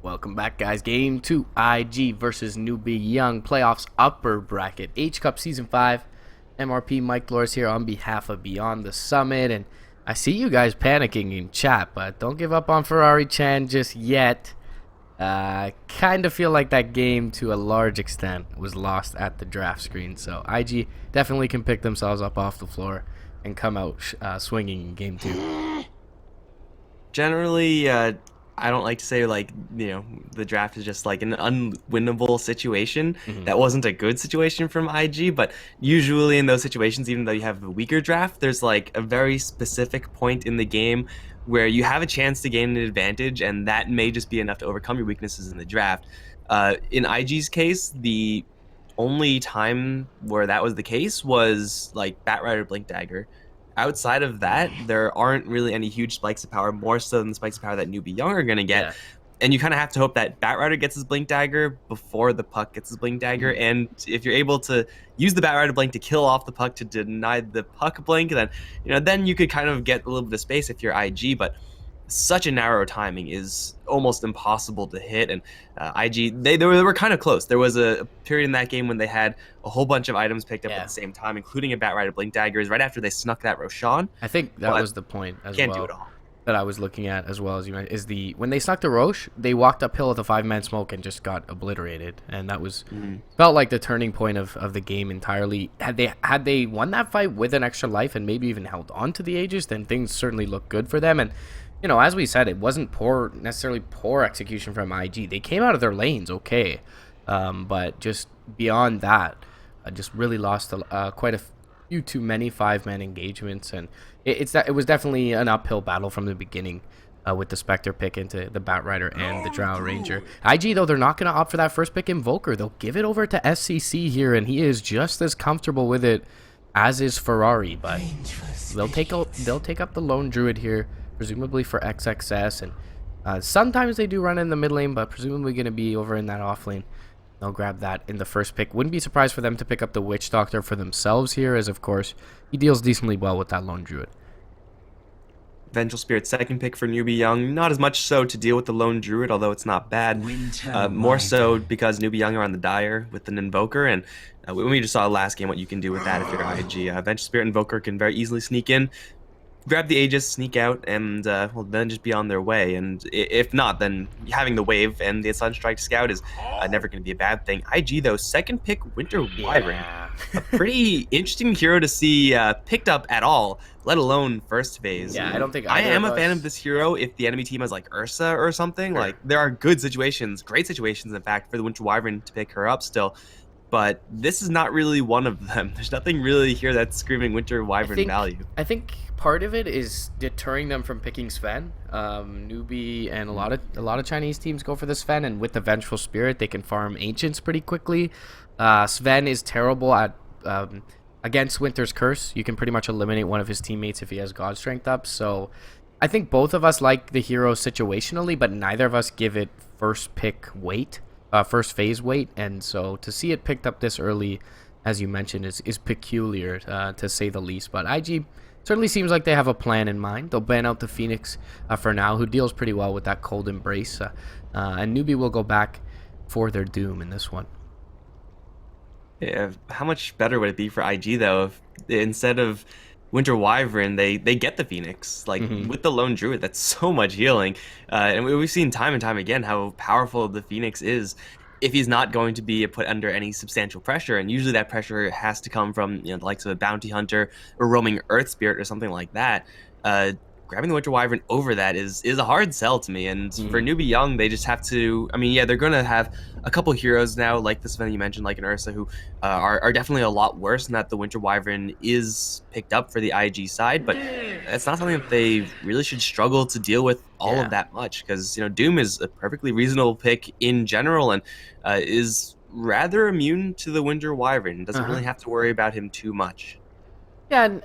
Welcome back, guys. Game 2, IG versus Newbie Young. Playoffs upper bracket. H-Cup Season 5. MRP Mikelorus here on behalf of Beyond the Summit. And I see you guys panicking in chat, but don't give up on Ferrari Chan just yet. Kind of feel like that game, to a large extent, was lost at the draft screen. So IG definitely can pick themselves up off the floor and come out swinging in Game 2. Generally, I don't like to say, like, the draft is just like an unwinnable situation. That wasn't a good situation from IG, but usually in those situations, even though you have a weaker draft, there's like a very specific point in the game where you have a chance to gain an advantage, and that may just be enough to overcome your weaknesses in the draft. In IG's case, the only time where that was the case was like Batrider Blink Dagger. Outside of that, there aren't really any huge spikes of power, more so than the spikes of power that Newbie Young are going to get. Yeah. And you kind of have to hope that Batrider gets his Blink Dagger before the puck gets his Blink Dagger. And if you're able to use the Batrider Blink to kill off the puck to deny the puck Blink, then then you could kind of get a little bit of space if you're IG. But such a narrow timing is almost impossible to hit, and IG they were kind of close. There was a period in that game when they had a whole bunch of items picked up at the same time, including a Batrider Blink Daggers right after they snuck that Roshan. I think that was the point as can't well. Do it all. That I was looking at as well as you mentioned, is when they snuck the Roche, they walked uphill with a 5-man smoke and just got obliterated, and that was felt like the turning point of the game entirely. Had they won that fight with an extra life and maybe even held on to the Aegis, then things certainly looked good for them. And as we said, it wasn't necessarily poor execution from IG. They came out of their lanes okay, but just beyond that, just really lost quite a few too many 5-man engagements, and it was definitely an uphill battle from the beginning with the Spectre pick into the Batrider and the Drow Ranger. IG, though, they're not going to opt for that first pick Invoker. They'll give it over to SCC here, and he is just as comfortable with it as is Ferrari, but they'll take up the Lone Druid here, presumably for XXS, and sometimes they do run in the mid lane, but presumably going to be over in that off lane. They'll grab that in the first pick. Wouldn't be surprised for them to pick up the Witch Doctor for themselves here, as of course he deals decently well with that Lone Druid. Vengeful Spirit second pick for Newbie Young. Not as much so to deal with the Lone Druid, although it's not bad. More so because Newbie Young are on the Dire with an Invoker, and we just saw last game what you can do with that if you're IG. Vengeful Spirit Invoker can very easily sneak in, grab the Aegis, sneak out, and then just be on their way. And if not, then having the Wave and the Sunstrike Scout is never going to be a bad thing. IG, though, second pick Winter Wyvern. A pretty interesting hero to see picked up at all, let alone first phase. Yeah, I don't think I am a fan of this hero if the enemy team has like Ursa or something. Sure. Like, there are good situations, great situations, in fact, for the Winter Wyvern to pick her up still. But this is not really one of them. There's nothing really here that's screaming Winter Wyvern value. I think part of it is deterring them from picking Sven. Newbie and a lot of Chinese teams go for the Sven, and with the Vengeful Spirit, they can farm Ancients pretty quickly. Sven is terrible at against Winter's Curse. You can pretty much eliminate one of his teammates if he has God Strength up. So I think both of us like the hero situationally, but neither of us give it first pick weight. First phase weight, and so to see it picked up this early, as you mentioned, is peculiar to say the least. But IG certainly seems like they have a plan in mind. They'll ban out the Phoenix for now, who deals pretty well with that Cold Embrace, and Newbie will go back for their doom in this one. Yeah, how much better would it be for IG though if instead of Winter Wyvern, they get the Phoenix, like with the Lone Druid? That's so much healing, and we've seen time and time again how powerful the Phoenix is if he's not going to be put under any substantial pressure, and usually that pressure has to come from the likes of a Bounty Hunter or roaming Earth Spirit or something like that. Grabbing the Winter Wyvern over that is a hard sell to me, and for Newbie Young, they just have to, they're going to have a couple heroes now, like this one you mentioned, like an Ursa, who are definitely a lot worse than that the Winter Wyvern is picked up for the IG side, but that's not something that they really should struggle to deal with all of that much, because, Doom is a perfectly reasonable pick in general, and is rather immune to the Winter Wyvern. Doesn't really have to worry about him too much. Yeah,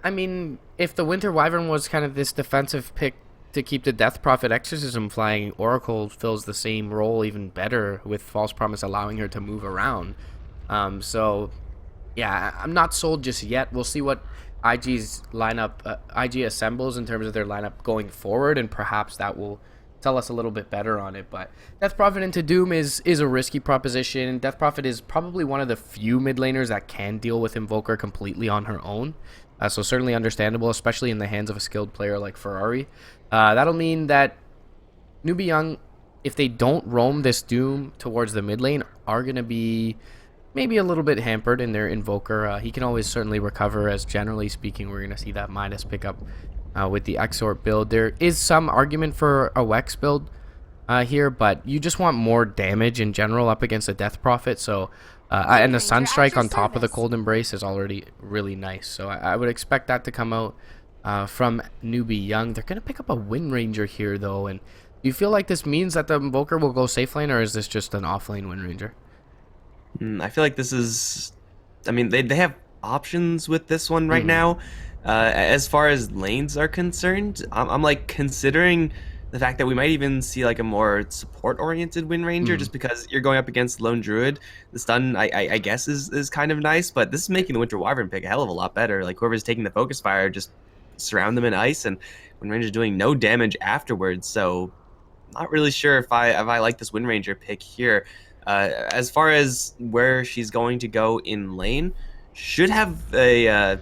and if the Winter Wyvern was kind of this defensive pick to keep the Death Prophet Exorcism flying, Oracle fills the same role even better, with False Promise allowing her to move around. So, yeah, I'm not sold just yet. We'll see what IG's lineup, IG assembles in terms of their lineup going forward, and perhaps that will tell us a little bit better on it. But Death Prophet into Doom is a risky proposition. Death Prophet is probably one of the few mid laners that can deal with Invoker completely on her own. So certainly understandable, especially in the hands of a skilled player like Ferrari. That'll mean that Newbie Young, if they don't roam this Doom towards the mid lane, are going to be maybe a little bit hampered in their Invoker. He can always certainly recover, as generally speaking, we're going to see that Midas pick up with the Exort build. There is some argument for a Wex build here, but you just want more damage in general up against a Death Prophet. So, and the Sunstrike on top of the Cold Embrace is already really nice. So I would expect that to come out from Newbie Young. They're going to pick up a Wind Ranger here, though. And do you feel like this means that the Invoker will go safe lane, or is this just an off lane Wind Ranger? I feel like this is... I mean, they have options with this one right now. As far as lanes are concerned, I'm like considering the fact that we might even see like a more support-oriented Wind Ranger, just because you're going up against Lone Druid. The stun, I guess, is kind of nice, but this is making the Winter Wyvern pick a hell of a lot better. Like, whoever's taking the Focus Fire, just surround them in ice, and Wind Ranger's doing no damage afterwards, so not really sure if I like this Wind Ranger pick here. As far as where she's going to go in lane, should have a...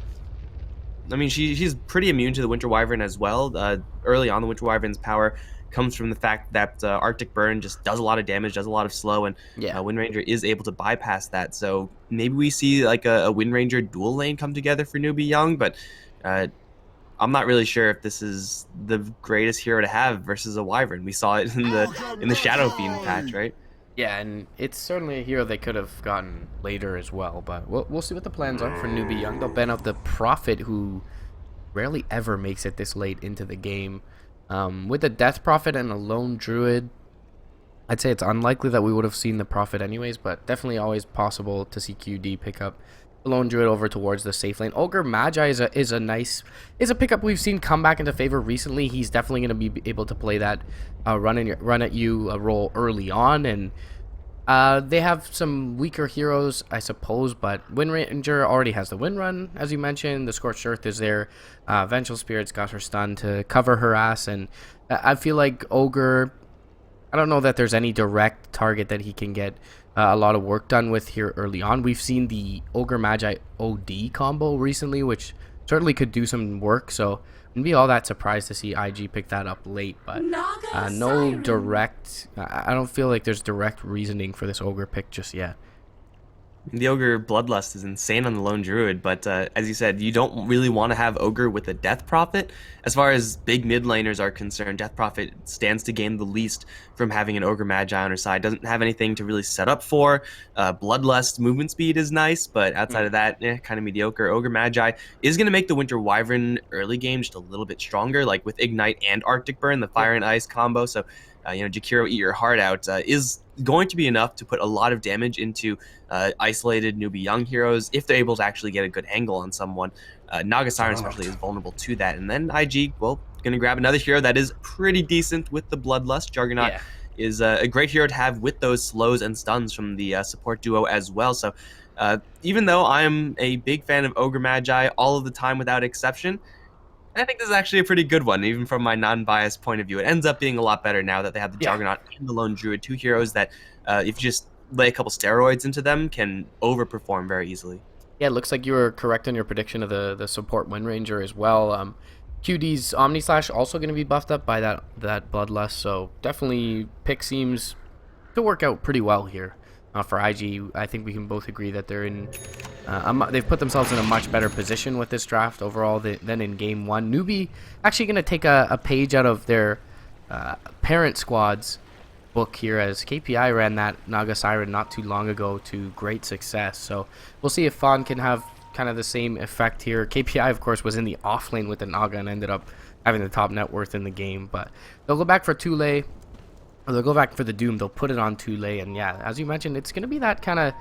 I mean, she's pretty immune to the Winter Wyvern as well. Early on, the Winter Wyvern's power comes from the fact that Arctic Burn just does a lot of damage, does a lot of slow, and Wind Ranger is able to bypass that. So maybe we see like a Wind Ranger dual lane come together for Newbie Young, but I'm not really sure if this is the greatest hero to have versus a Wyvern. We saw it in the Shadow Fiend patch, right? Yeah, and it's certainly a hero they could have gotten later as well, but we'll see what the plans are for Newbie Young. They'll ban out the Prophet, who rarely ever makes it this late into the game. With a Death Prophet and a Lone Druid, I'd say it's unlikely that we would have seen the Prophet anyways, but definitely always possible to see QD pick up the Lone Druid over towards the safe lane. Ogre Magi is a pickup we've seen come back into favor recently. He's definitely going to be able to play that run at you role early on, and they have some weaker heroes, I suppose, but Wind Ranger already has the Wind Run, as you mentioned. The Scorched Earth is there. Vengeful Spirit's got her stun to cover her ass, and I feel like Ogre, I don't know that there's any direct target that he can get a lot of work done with here early on. We've seen the Ogre Magi OD combo recently, which certainly could do some work, so wouldn't be all that surprised to see IG pick that up late, but no direct... I don't feel like there's direct reasoning for this Ogre pick just yet. The Ogre Bloodlust is insane on the Lone Druid, but as you said, you don't really want to have Ogre with a Death Prophet. As far as big mid laners are concerned, Death Prophet stands to gain the least from having an Ogre Magi on her side. Doesn't have anything to really set up for. Bloodlust movement speed is nice, but outside of that, kind of mediocre. Ogre Magi is going to make the Winter Wyvern early game just a little bit stronger, like with Ignite and Arctic Burn, the Fire and Ice combo. So, Jakiro Eat Your Heart Out is going to be enough to put a lot of damage into isolated Newbie Young heroes if they're able to actually get a good angle on someone. Naga Siren especially is vulnerable to that. And then IG, well, going to grab another hero that is pretty decent with the Bloodlust. Juggernaut is a great hero to have with those slows and stuns from the support duo as well. So even though I'm a big fan of Ogre Magi all of the time without exception, I think this is actually a pretty good one, even from my non-biased point of view. It ends up being a lot better now that they have the Juggernaut and the Lone Druid, two heroes that, if you just lay a couple steroids into them, can overperform very easily. Yeah, it looks like you were correct on your prediction of the support Wind Ranger as well. QD's Omni Slash also going to be buffed up by that Bloodlust, so definitely pick seems to work out pretty well here. For IG, I think we can both agree that they're in. They've put themselves in a much better position with this draft overall than in Game 1. Newbie actually going to take a page out of their parent squad's book here, as KPI ran that Naga Siren not too long ago to great success. So we'll see if Fawn can have kind of the same effect here. KPI, of course, was in the off lane with the Naga and ended up having the top net worth in the game. But they'll go back for Tule. Or they'll go back for the Doom, they'll put it on Tule, and yeah, as you mentioned, it's going to be that kind of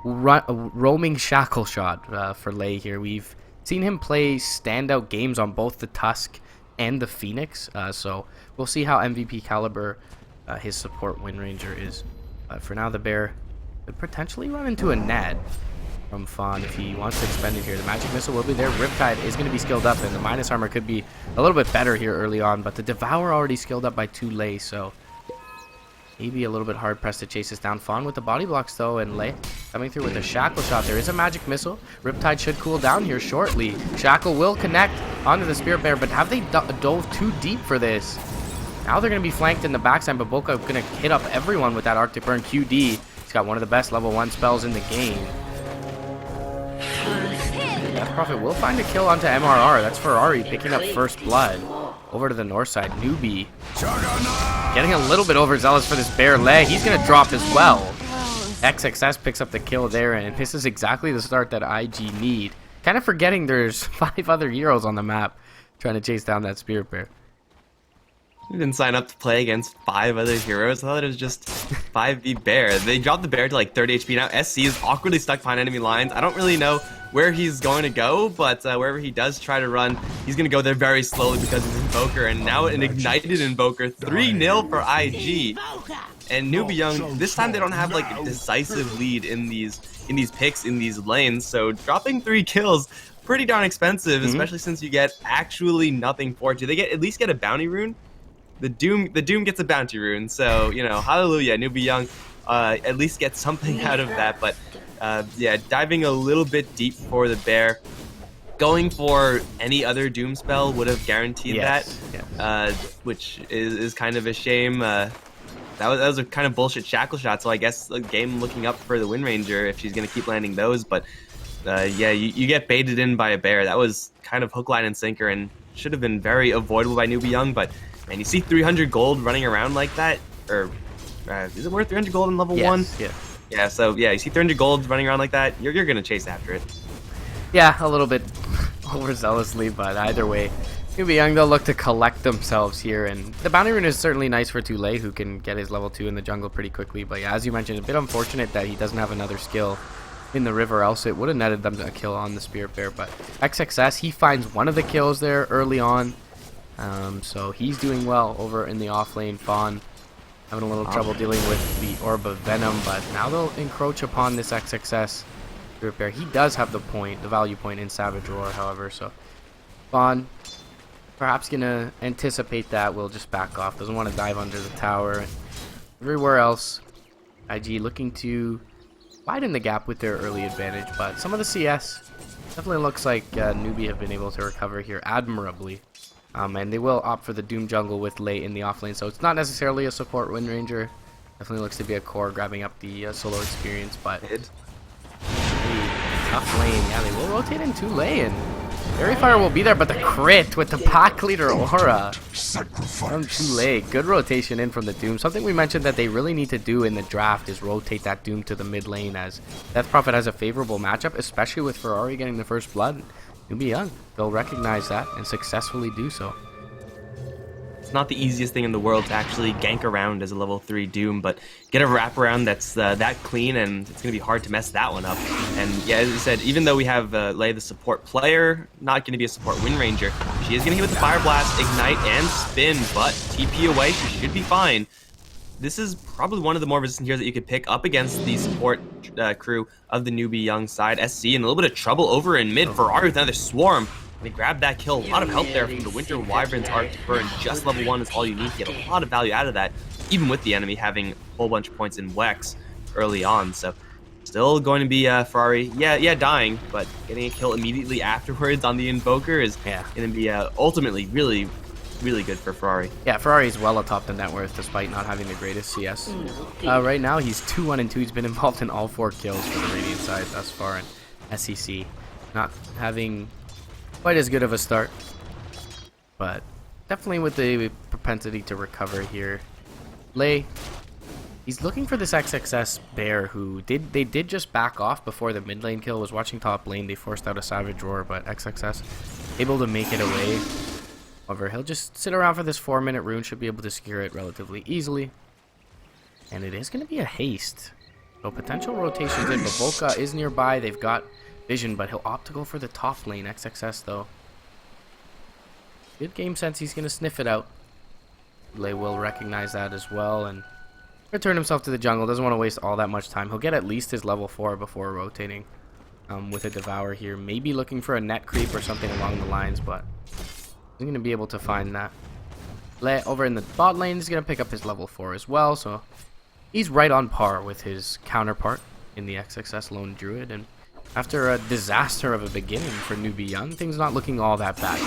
roaming shackle shot for Lei here. We've seen him play standout games on both the Tusk and the Phoenix, so we'll see how MVP caliber his support Wind Ranger is. For now, the Bear could potentially run into a Nad. from Fawn if he wants to expend it here. The magic missile will be there. Riptide is going to be skilled up, and the minus armor could be a little bit better here early on, but the Devour already skilled up by 2 Lei, so maybe a little bit hard pressed to chase this down. Fawn with the body blocks though, and Lei coming through with a shackle shot. There is a magic missile. Riptide should cool down here shortly. Shackle will connect onto the Spirit Bear, but have they dove too deep for this? Now they're going to be flanked in the backside, but Boca going to hit up everyone with that Arctic Burn QD. He's got one of the best level 1 spells in the game. Death Prophet will find a kill onto MRR. That's Ferrari picking up first blood. Over to the north side, Newbie getting a little bit overzealous for this bear leg. He's going to drop as well. XXS picks up the kill there, and this is exactly the start that IG need. Kind of forgetting there's 5 other heroes on the map trying to chase down that Spirit Bear. You didn't sign up to play against 5 other heroes. I thought it was just 5v bear. They dropped the bear to like 30 HP. Now SC is awkwardly stuck behind enemy lines. I don't really know where he's going to go, but wherever he does try to run, he's going to go there very slowly because of his Invoker. And now an ignited Invoker, 3-0 for IG. And Newbie Young, this time they don't have like a decisive lead in these picks, in these lanes. So dropping 3 kills, pretty darn expensive, especially since you get actually nothing for it. Do they at least get a bounty rune? The Doom gets a bounty rune, so, you know, hallelujah, Newbie Young at least gets something out of that. But yeah, diving a little bit deep for the bear. Going for any other Doom spell would have guaranteed that, which is kind of a shame. That was a kind of bullshit shackle shot, so I guess the game looking up for the Wind Ranger if she's going to keep landing those. But yeah, you get baited in by a bear. That was kind of hook, line, and sinker, and should have been very avoidable by Newbie Young, but man, you see 300 gold running around like that, or is it worth 300 gold in level 1? Yeah, so yeah, you see 300 gold running around like that, you're going to chase after it. Yeah, a little bit overzealously, but either way, Newbie Young, they'll look to collect themselves here, and the bounty rune is certainly nice for Tulay, who can get his level 2 in the jungle pretty quickly, but yeah, as you mentioned, a bit unfortunate that he doesn't have another skill in the river, else it would have netted them a kill on the Spirit Bear. But XXS, he finds one of the kills there early on. So he's doing well over in the off lane. Fawn having a little trouble dealing with the Orb of Venom, but now they'll encroach upon this XXS Spirit Bear. He does have the value point in Savage Roar, however, so Fawn perhaps gonna anticipate that, will just back off, doesn't want to dive under the tower. Everywhere else, IG looking to widen the gap with their early advantage, but some of the CS definitely looks like Newbie have been able to recover here admirably. And they will opt for the Doom jungle with Lei in the offlane, so it's not necessarily a support Wind Ranger. Definitely looks to be a core grabbing up the solo experience, but tough lane. Yeah, they will rotate in 2 Lei, and Fairy Fire will be there, but the crit with the pack leader aura from 2 Lei. Good rotation in from the Doom. Something we mentioned that they really need to do in the draft is rotate that Doom to the mid lane, as Death Prophet has a favorable matchup, especially with Ferrari getting the first blood. Newbie Young, they'll recognize that and successfully do so. It's not the easiest thing in the world to actually gank around as a level 3 Doom, but get a wraparound that's that clean, and it's going to be hard to mess that one up. And yeah, as you said, even though we have Lei, the support player, not going to be a support Wind Ranger, she is going to hit with the Fire Blast, Ignite, and Spin, but TP away, she should be fine. This is probably one of the more resistant heroes that you could pick up against the support crew of the Newbie Young side. SC in a little bit of trouble over in mid. Ferrari with another Swarm. They grabbed that kill. A lot of help there from the Winter Wyvern's Arctic Burn. Just level 1 is all you need to get a lot of value out of that, even with the enemy having a whole bunch of points in Wex early on. So still going to be Ferrari, dying, but getting a kill immediately afterwards on the Invoker is going to be ultimately really good for Ferrari. Yeah, Ferrari's well atop the net worth despite not having the greatest CS. Right now he's 2-1-2. He's been involved in all 4 kills for the Radiant side thus far, and SEC not having quite as good of a start, but definitely with the propensity to recover here. Lei, he's looking for this XXS bear who they did just back off before the mid lane kill. Was watching top lane, they forced out a Savage Roar, but XXS able to make it away. However, he'll just sit around for this 4-minute rune, should be able to secure it relatively easily. And it is going to be a haste. So potential rotations in, but Volca is nearby. They've got vision, but he'll opt to go for the top lane. XXS, though. Good game sense. He's going to sniff it out. Lei will recognize that as well and return himself to the jungle. Doesn't want to waste all that much time. He'll get at least his level 4 before rotating. with a Devour here. Maybe looking for a net creep or something along the lines, but he's going to be able to find that. Over in the bot lane, he's going to pick up his level 4 as well, so he's right on par with his counterpart in the XXS Lone Druid, and after a disaster of a beginning for Newbie Young, things not looking all that bad.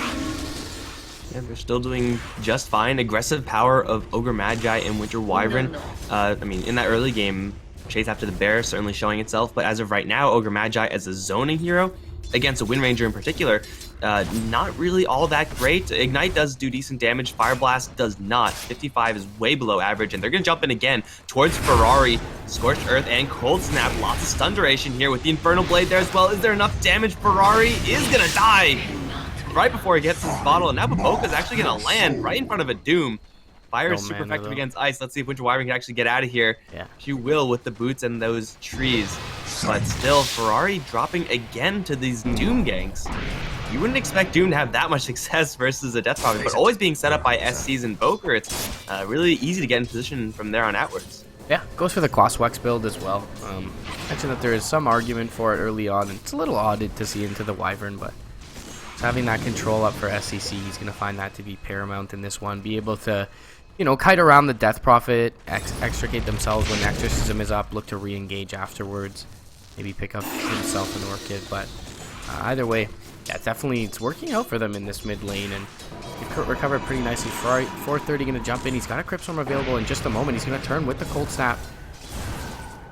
Yeah, they're still doing just fine. Aggressive power of Ogre Magi and Winter Wyvern. I mean, in that early game, chase after the bear certainly showing itself, but as of right now, Ogre Magi as a zoning hero against a Wind Ranger in particular, not really all that great. Ignite does do decent damage. Fire Blast does not. 55 is way below average, and they're going to jump in again towards Ferrari. Scorched Earth and Cold Snap. Lots of stun duration here with the Infernal Blade there as well. Is there enough damage? Ferrari is going to die right before he gets his bottle, and now Baboka is actually going to land right in front of a Doom. Fire is super effective against ice. Let's see if Winter Wyvern can actually get out of here. Yeah. She will with the boots and those trees. But still, Ferrari dropping again to these Doom ganks. You wouldn't expect Doom to have that much success versus a Death Prophet, but always being set up by SCs and Boker, it's really easy to get in position from there on outwards. Yeah, goes for the Quaswex build as well. Mentioned that there is some argument for it early on, and it's a little odd to see into the Wyvern, but having that control up for SCC, he's going to find that to be paramount in this one. Be able to, you know, kite around the Death Prophet, extricate themselves when Exorcism is up, look to re-engage afterwards. Maybe pick up himself an Orchid, but either way, yeah, definitely it's working out for them in this mid lane, and they've recovered pretty nicely. Ferrari 430 going to jump in. He's got a Crypt Storm available in just a moment. He's going to turn with the Cold Snap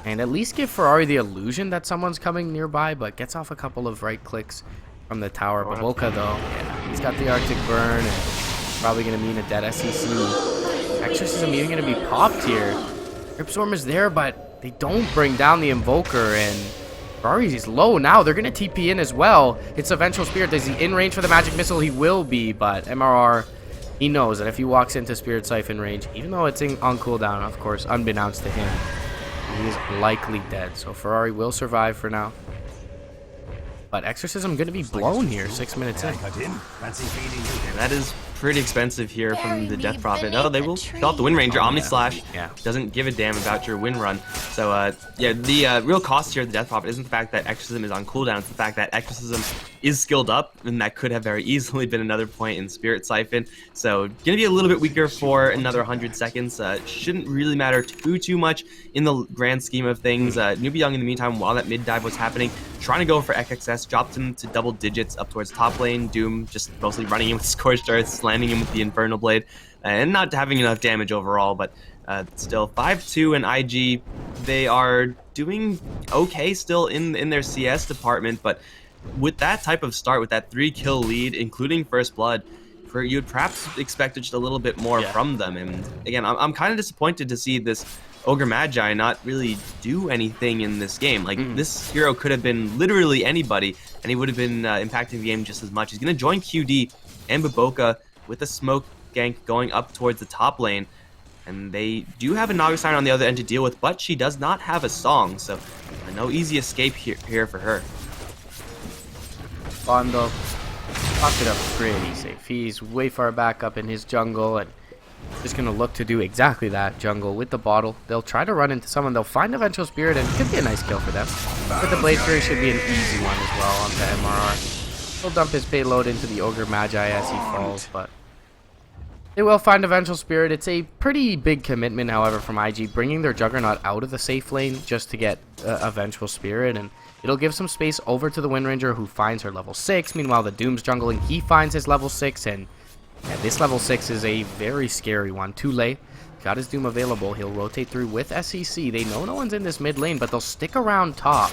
and at least give Ferrari the illusion that someone's coming nearby, but gets off a couple of right clicks from the tower. Baboka, though, yeah, he's got the Arctic Burn, and probably going to mean a dead SCC. Exorcism even going to be popped here. Crypt Storm is there, but they don't bring down the Invoker, and Ferrari's low now. They're going to TP in as well. It's a Vengeful Spirit. Is he in range for the Magic Missile? He will be, but MRR, he knows that if he walks into Spirit Siphon range, even though it's on cooldown, of course, unbeknownst to him, he is likely dead. So Ferrari will survive for now. But Exorcism going to be blown here 6 minutes in. And that is pretty expensive here from the Death Prophet. Oh, they will drop the Wind Ranger. Omni Slash doesn't give a damn about your win run. So, yeah, the real cost here of the Death Prophet isn't the fact that Exorcism is on cooldown. It's the fact that Exorcism is skilled up, and that could have very easily been another point in Spirit Siphon. So, going to be a little bit weaker for another 100 seconds. Shouldn't really matter too much in the grand scheme of things. Newbie Young, in the meantime, while that mid dive was happening, trying to go for XXS, dropped him to double digits up towards top lane. Doom just mostly running in with Scorched Earth, slamming him with the Infernal Blade, and not having enough damage overall, but still 5-2 and IG, they are doing okay still in their CS department, but with that type of start, with that 3-kill lead, including First Blood, you'd perhaps expect just a little bit more from them. And again, I'm kind of disappointed to see this Ogre Magi not really do anything in this game. Like, this hero could have been literally anybody, and he would have been impacting the game just as much. He's going to join QD and Baboka with a smoke gank going up towards the top lane. And they do have a Nagasine on the other end to deal with, but she does not have a song, so no easy escape here for her. Bondo popped it up pretty safe. He's way far back up in his jungle, and just going to look to do exactly that, jungle with the bottle. They'll try to run into someone. They'll find a Vengeful Spirit, and it could be a nice kill for them. But the Blade Fury should be an easy one as well onto MRR. He'll dump his payload into the Ogre Magi as he falls, but they will find a Vengeful Spirit. It's a pretty big commitment, however, from IG, bringing their Juggernaut out of the safe lane just to get a Vengeful Spirit, and it'll give some space over to the Wind Ranger, who finds her level 6. Meanwhile, the Doom's jungling. He finds his level 6, and this level 6 is a very scary one. Too late. Got his Doom available. He'll rotate through with SCC. They know no one's in this mid lane, but they'll stick around top.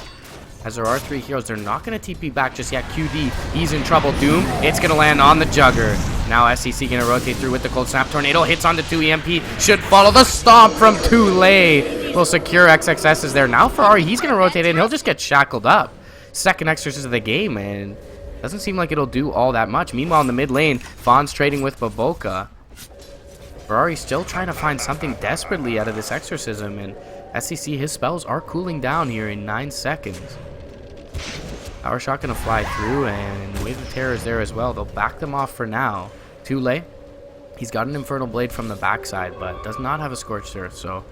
As there are 3 heroes, they're not going to TP back just yet. QD, he's in trouble. Doom, it's going to land on the Jugger. Now SCC going to rotate through with the Cold Snap. Tornado hits onto 2 EMP. Should follow the Stomp from Tule. Will secure XXS is there. Now Ferrari, he's going to rotate in. He'll just get shackled up. Second Exorcism of the game, and doesn't seem like it'll do all that much. Meanwhile, in the mid lane, Fawn's trading with Baboka. Ferrari still trying to find something desperately out of this Exorcism, and SCC, his spells are cooling down here in 9 seconds. Power Shot going to fly through, and Wave of Terror is there as well. They'll back them off for now. Tule, he's got an Infernal Blade from the backside, but does not have a Scorched Earth, so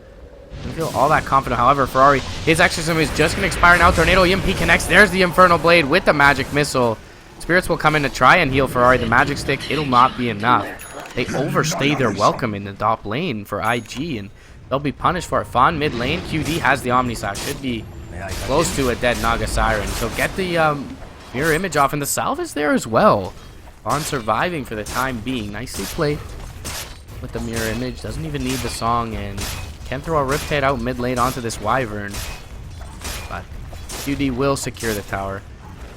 Doesn't feel all that confident. However, Ferrari, his exorcism is just going to expire now. Tornado EMP connects. There's the Infernal Blade with the magic missile. Spirits will come in to try and heal Ferrari. The magic stick, it'll not be enough. They overstay their welcome in the top lane for IG, and they'll be punished for it. Fawn mid lane. QD has the Omnislash. Should be close to a dead Naga Siren. So get the mirror image off, and the salve is there as well. Fawn surviving for the time being. Nicely played with the mirror image. Doesn't even need the song, and can throw a Riptide out mid lane onto this Wyvern. But QD will secure the tower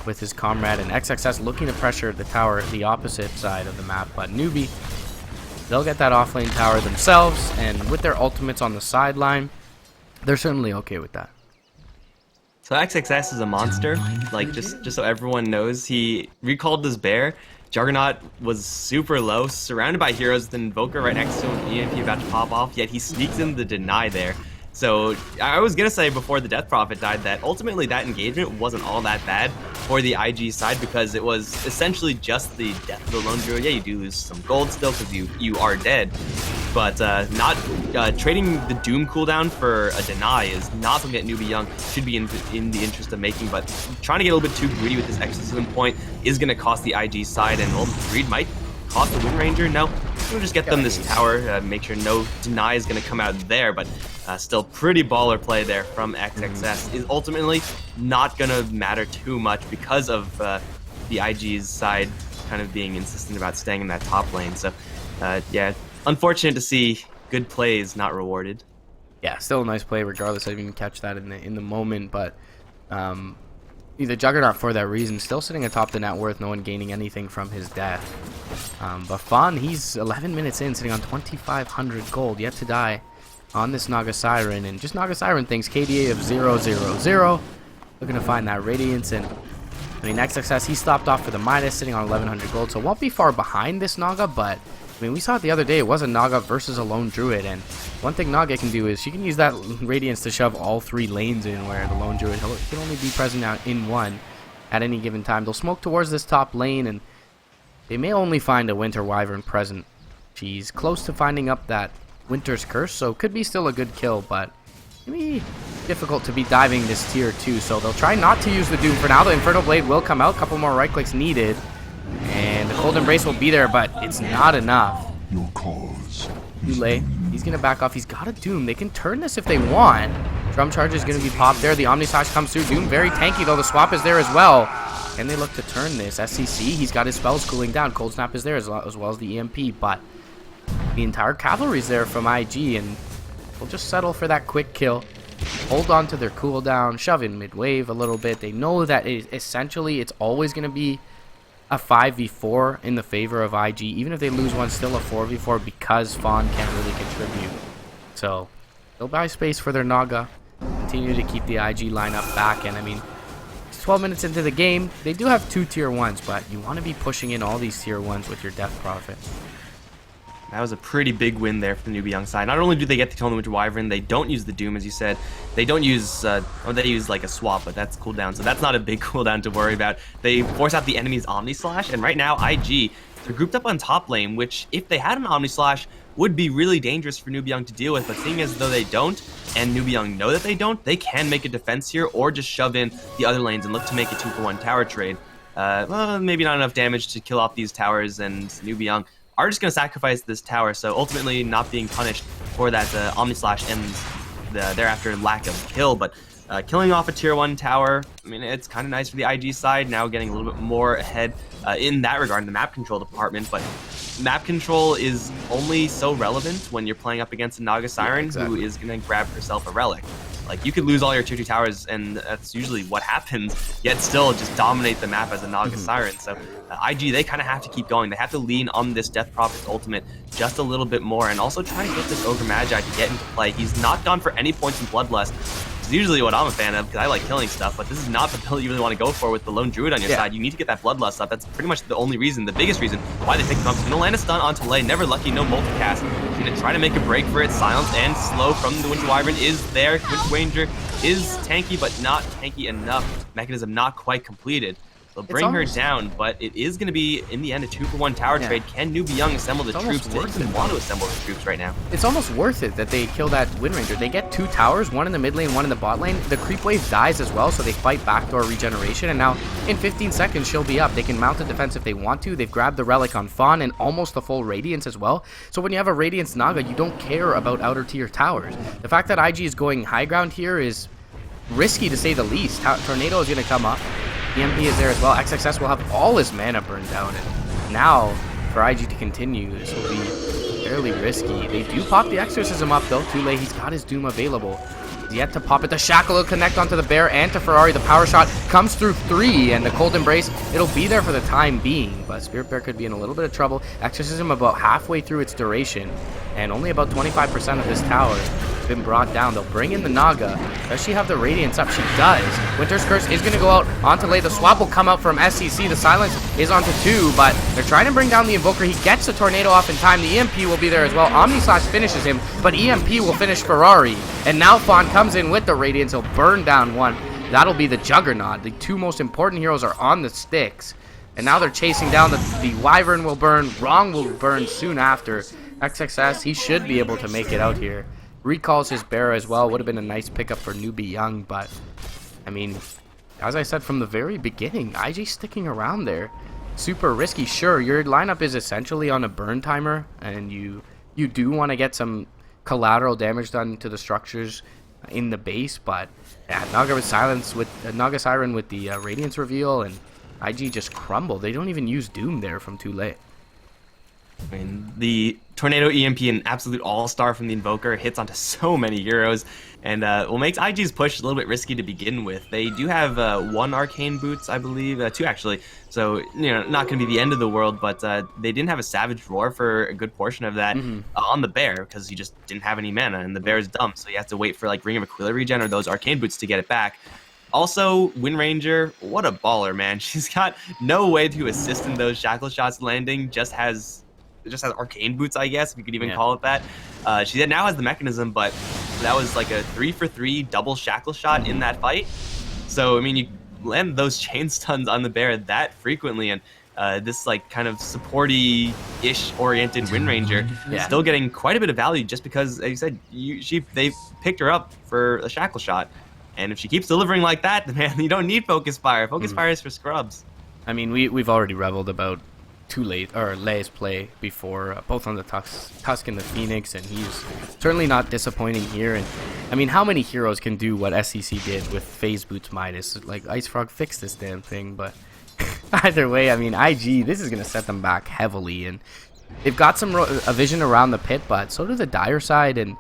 with his comrade, and XXS looking to pressure the tower the opposite side of the map. But Newbie, they'll get that offlane tower themselves, and with their ultimates on the sideline, they're certainly okay with that. So XXS is a monster. Like, just so everyone knows, he recalled his bear. Juggernaut was super low, surrounded by heroes with an Invoker right next to him, EMP about to pop off, yet he sneaks in the deny there. So I was going to say before the Death Prophet died that ultimately that engagement wasn't all that bad for the IG side, because it was essentially just the death of the Lone Druid. Yeah, you do lose some gold still because you are dead, but not trading the Doom cooldown for a deny is not something that Newbie Young should be in the interest of making, but trying to get a little bit too greedy with this exorcism point is going to cost the IG side, and greed might cost the Wind Ranger. No, we'll just get them this tower, make sure no deny is going to come out there, but still pretty baller play there from XXS. Is ultimately not going to matter too much because of the IG's side kind of being insistent about staying in that top lane. So yeah, unfortunate to see good plays not rewarded. Yeah, still a nice play regardless. I didn't even catch that in the moment, but the Juggernaut for that reason still sitting atop the net worth, no one gaining anything from his death. But Fawn, he's 11 minutes in, sitting on 2,500 gold, yet to die on this Naga Siren, and just Naga Siren thinks KDA of 0-0-0, looking to find that Radiance. And I mean, XXS, he stopped off for the minus, sitting on 1,100 gold, so won't be far behind this Naga. But I mean, we saw it the other day, it was a Naga versus a Lone Druid, and one thing Naga can do is she can use that Radiance to shove all 3 lanes in, where the Lone Druid can only be present out in one at any given time. They'll smoke towards this top lane, and they may only find a Winter Wyvern present. She's close to finding up that Winter's Curse, so could be still a good kill, but maybe difficult to be diving this tier 2, so they'll try not to use the Doom for now. The Infernal Blade will come out, a couple more right clicks needed, and the Cold Embrace will be there, but it's not enough. Your cause. Ulay, he's gonna back off. He's got a Doom. They can turn this if they want. Drum Charge is gonna be popped there. The Omnislash comes through. Doom very tanky though. The swap is there as well, and they look to turn this. SCC, he's got his spells cooling down. Cold Snap is there as well as the EMP, but the entire cavalry is there from IG, and they'll just settle for that quick kill. Hold on to their cooldown, shove in mid-wave a little bit. They know that essentially it's always going to be a 5v4 in the favor of IG. Even if they lose one, still a 4v4 because Fawn can't really contribute. So they'll buy space for their Naga, continue to keep the IG lineup back, and I mean, 12 minutes into the game, they do have 2 tier 1s, but you want to be pushing in all these tier 1s with your Death Prophet. That was a pretty big win there for the Newbie Young side. Not only do they get to kill the Winter Wyvern, they don't use the Doom, as you said. They don't use, or they use like a swap, but that's cooldown, so that's not a big cooldown to worry about. They force out the enemy's Omnislash, and right now, IG, they're grouped up on top lane, which, if they had an Omnislash, would be really dangerous for Newbie Young to deal with, but seeing as though they don't, and Newbie Young know that they don't, they can make a defense here, or just shove in the other lanes and look to make a 2-for-1 tower trade. Well, maybe not enough damage to kill off these towers, and Newbie Young are just going to sacrifice this tower, so ultimately not being punished for that Omnislash and thereafter lack of kill, but killing off a tier 1 tower, I mean, it's kind of nice for the IG side, now getting a little bit more ahead in that regard in the map control department, but map control is only so relevant when you're playing up against a Naga Siren, yeah, exactly, who is going to grab herself a relic. Like, you could lose all your tier 2 towers, and that's usually what happens, yet still just dominate the map as a Naga Siren. So IG, they kind of have to keep going. They have to lean on this Death Prophet's ultimate just a little bit more, and also try to get this Ogre Magi to get into play. He's not gone for any points in Bloodlust, which is usually what I'm a fan of, because I like killing stuff, but this is not the build you really want to go for with the Lone Druid on your side. You need to get that Bloodlust up. That's pretty much the only reason, the biggest reason why they picked him up. He's going to land a stun onto Lay, never lucky, no multicast. He's going to try to make a break for it. Silence and slow from the Winter Wyvern is there. Winter Ranger is tanky, but not tanky enough. Mechanism not quite completed. They'll bring almost, her down, but it is going to be, in the end, a 2-for-1 tower trade. Can Newbie Young assemble the troops to even want to assemble the troops right now? it's almost worth it that they kill that Wind Ranger. They get 2 towers, one in the mid lane, one in the bot lane. The creep wave dies as well, so they fight backdoor regeneration, and now in 15 seconds she'll be up. They can mount a defense if they want to. They've grabbed the relic on Fawn and almost the full Radiance as well. So when you have a Radiance Naga, you don't care about outer tier towers. The fact that IG is going high ground here is risky to say the least. Tornado is going to come up. EMP is there as well. XXS will have all his mana burned down, and now for IG to continue, this will be fairly risky. They do pop the Exorcism up though. Too late. He's got his Doom available. He's yet to pop it. The Shackle will connect onto the Bear and to Ferrari. The Power Shot comes through 3, and the Cold Embrace, it'll be there for the time being, but Spirit Bear could be in a little bit of trouble. Exorcism about halfway through its duration, and only about 25% of this tower has been brought down. They'll bring in the Naga. Does she have the Radiance up? She does. Winter's Curse is going to go out onto Lei. The swap will come out from SCC. The Silence is onto 2, but they're trying to bring down the Invoker. He gets the Tornado off in time. The EMP will be there as well. Omni Slash finishes him, but EMP will finish Ferrari. And now Fawn comes in with the Radiance. He'll burn down one. That'll be the Juggernaut. The 2 most important heroes are on the sticks. And now they're chasing down the Wyvern will burn. Wrong will burn soon after. XXS, he should be able to make it out here. Recalls his Bear as well. Would have been a nice pickup for Newbie Young, but I mean, as I said from the very beginning, IG sticking around there, super risky. Sure, your lineup is essentially on a burn timer, and you do want to get some collateral damage done to the structures in the base, but yeah, Naga with Silence with Naga Siren with the Radiance reveal, and IG just crumble. They don't even use Doom there from too late. I mean, the Tornado EMP, an absolute all-star from the Invoker, hits onto so many heroes, and well, makes IG's push a little bit risky to begin with. They do have 1 Arcane Boots, I believe, 2 actually, so, you know, not going to be the end of the world, but they didn't have a Savage Roar for a good portion of that on the Bear, because he just didn't have any mana, and the Bear is dumb, so you have to wait for, like, Ring of Aquila regen or those Arcane Boots to get it back. Also, Wind Ranger, what a baller, man. She's got no way to assist in those Shackle Shots landing, just has Arcane Boots, I guess, if you could even call it that. She now has the mechanism, but that was like a 3-for-3 double Shackle Shot in that fight. So, I mean, you land those chain stuns on the Bear that frequently, and this like kind of supporty-ish oriented Wind Ranger is still getting quite a bit of value just because, as you said, they picked her up for a Shackle Shot. And if she keeps delivering like that, man, you don't need Focus Fire. Focus Fire is for scrubs. I mean, we've already reveled about too late or Lei's play before, both on the Tusk and the Phoenix, and he's certainly not disappointing here. And I mean, how many heroes can do what SCC did with Phase Boots Midas? Like, Ice Frog fixed this damn thing, but either way, I mean, IG, this is gonna set them back heavily, and they've got a vision around the pit, but so do the Dire side. And